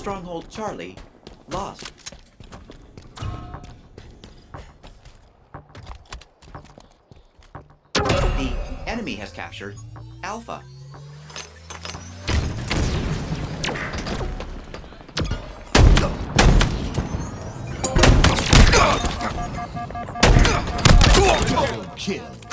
Stronghold Charlie lost. The enemy has captured Alpha. Double kill.